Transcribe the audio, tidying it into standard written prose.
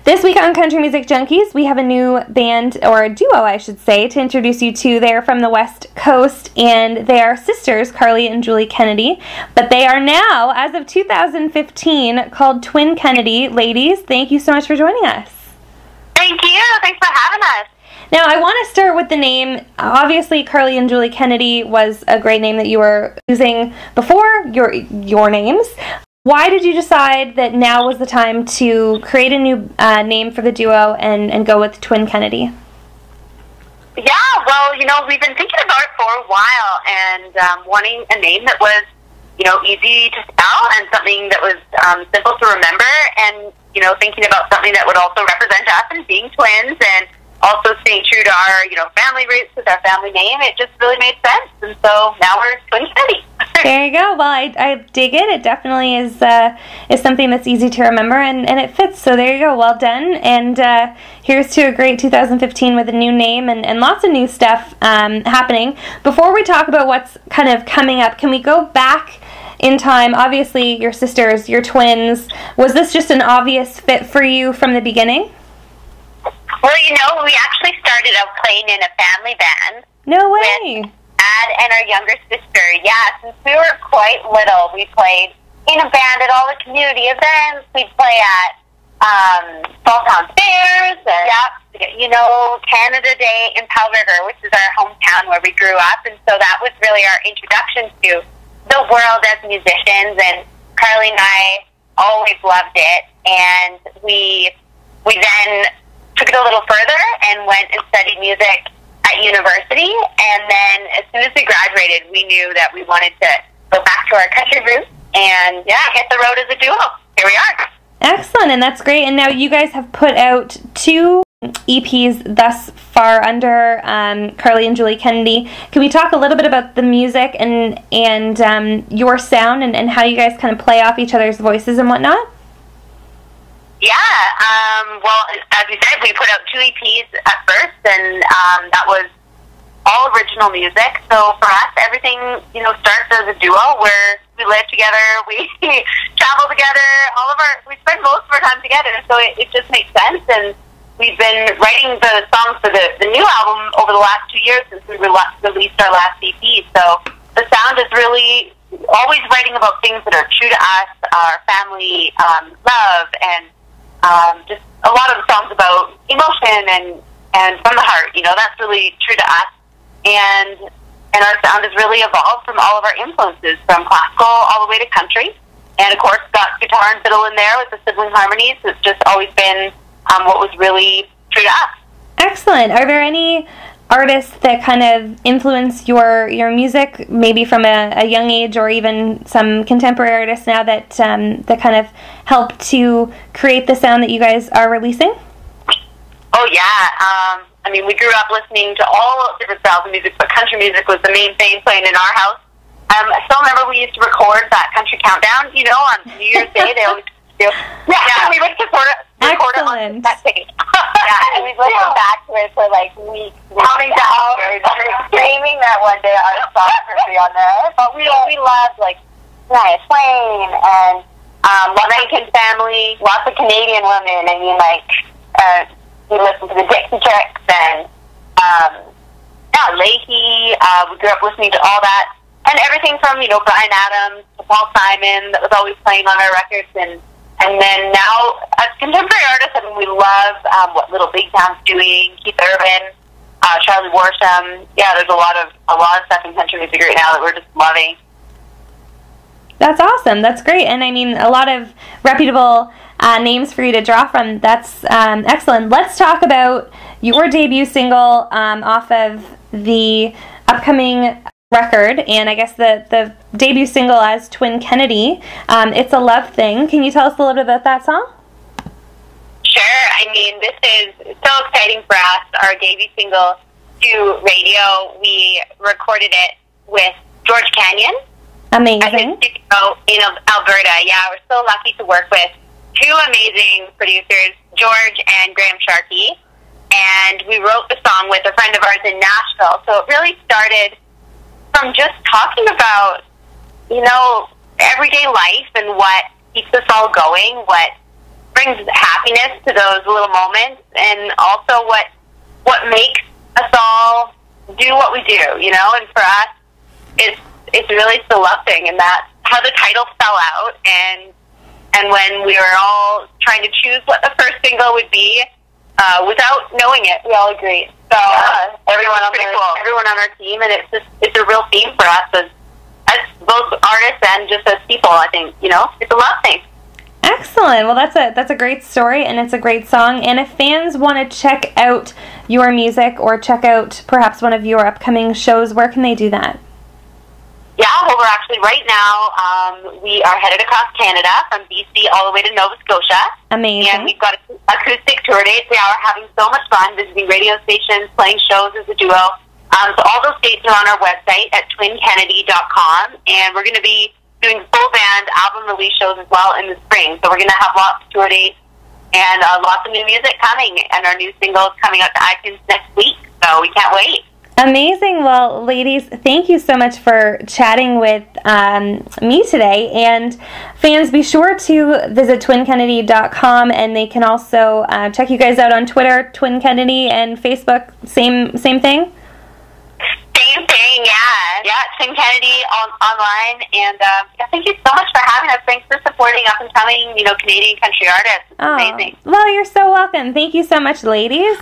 This week on Country Music Junkies, we have a new band, or a duo, I should say, to introduce you to. They're from the West Coast, and they are sisters, Carly and Julie Kennedy. But they are now, as of 2015, called Twin Kennedy. Ladies, thank you so much for joining us. Thank you. Thanks for having us. Now, I want to start with the name. Obviously, Carly and Julie Kennedy was a great name that you were using before your names. Why did you decide that now was the time to create a new name for the duo and go with Twin Kennedy? Yeah, well, we've been thinking about it for a while and wanting a name that was, easy to spell and something that was simple to remember and, thinking about something that would also represent us and being twins and also staying true to our, family roots with our family name. It just really made sense. And so now we're Twin Kennedy. There you go. Well, I dig it. It definitely is something that's easy to remember, and it fits. So there you go. Well done. And here's to a great 2015 with a new name and lots of new stuff happening. Before we talk about what's kind of coming up, can we go back in time? Obviously, your sisters, your twins. Was this just an obvious fit for you from the beginning? Well, we actually started out playing in a family band. No way. Dad and our younger sister, yeah. Since we were quite little, we played in a band at all the community events. We'd play at Small Town Fairs, and, Canada Day in Powell River, which is our hometown where we grew up. And so that was really our introduction to the world as musicians. And Carly and I always loved it. And we then took it a little further and went and studied music at university, and then as soon as we graduated, we knew that we wanted to go back to our country roots and hit the road as a duo. Here we are. Excellent, and that's great. And now you guys have put out 2 EPs thus far under Carly and Julie Kennedy. Can we talk a little bit about the music and your sound and how you guys kind of play off each other's voices and whatnot? Yeah, well, as you said, we put out 2 EPs at first, and that was all original music. So for us, everything, starts as a duo where we live together, we travel together, we spend most of our time together, so it just makes sense. And we've been writing the songs for the new album over the last 2 years since we released our last EP. So the sound is really always writing about things that are true to us, our family, love, and just a lot of the songs about emotion and from the heart, that's really true to us. And our sound has really evolved from all of our influences, from classical all the way to country. And of course, got guitar and fiddle in there with the sibling harmonies. It's just always been what was really true to us. Excellent. Are there any artists that kind of influence your music, maybe from a young age, or even some contemporary artists now that kind of help to create the sound that you guys are releasing? Oh yeah, we grew up listening to all different styles of music, but country music was the main thing playing in our house. I still remember we used to record that country countdown, on New Year's Day. They always do. Yeah, we would record it on that tape. Yeah, and we've listened back to it for like weeks. Counting down, screaming that one day our song would be on there. But we loved like Shania Twain and Rankin Family, lots of Canadian women. We listened to the Dixie Chicks and Leahy. We grew up listening to all that and everything from Bryan Adams to Paul Simon that was always playing on our records and then now, as contemporary artists, we love what Little Big Town's doing, Keith Urban, Charlie Worsham. Yeah, there's a lot of stuff in country music right now that we're just loving. That's awesome. That's great. And a lot of reputable names for you to draw from. That's excellent. Let's talk about your debut single off of the upcoming record, and I guess the debut single as Twin Kennedy, It's a Love Thing. Can you tell us a little bit about that song? Sure. This is so exciting for us, our debut single to radio. We recorded it with George Canyon. Amazing. In Alberta. Yeah, we're so lucky to work with 2 amazing producers, George and Graham Sharkey, and we wrote the song with a friend of ours in Nashville. So it really started from just talking about, everyday life and what keeps us all going, what brings happiness to those little moments, and also what makes us all do what we do, you know. And for us, it's really the love thing, and that's how the title fell out. And when we were all trying to choose what the first single would be, without knowing it, we all agreed. So everyone on our team, and it's a real theme for us as both artists and just as people. I think, you know, it's a love thing. Excellent. Well, that's a great story, and it's a great song. And if fans want to check out your music or check out perhaps one of your upcoming shows, where can they do that? Yeah, well, we're actually right now, we are headed across Canada from BC all the way to Nova Scotia. Amazing. And we've got an acoustic tour dates. We are having so much fun visiting radio stations, playing shows as a duo. So all those dates are on our website at twinkennedy.com, and we're going to be doing full band album release shows as well in the spring. So we're going to have lots of tour dates and lots of new music coming, and our new single is coming out to iTunes next week. So we can't wait. Amazing. Well, ladies, thank you so much for chatting with me today. And fans, be sure to visit twinkennedy.com, and they can also check you guys out on Twitter, Twin Kennedy, and Facebook, same thing? Same thing, yeah. Yeah, Twin Kennedy online. And thank you so much for having us. Thanks for supporting up-and-coming, Canadian country artists. It's amazing. Well, you're so welcome. Thank you so much, ladies.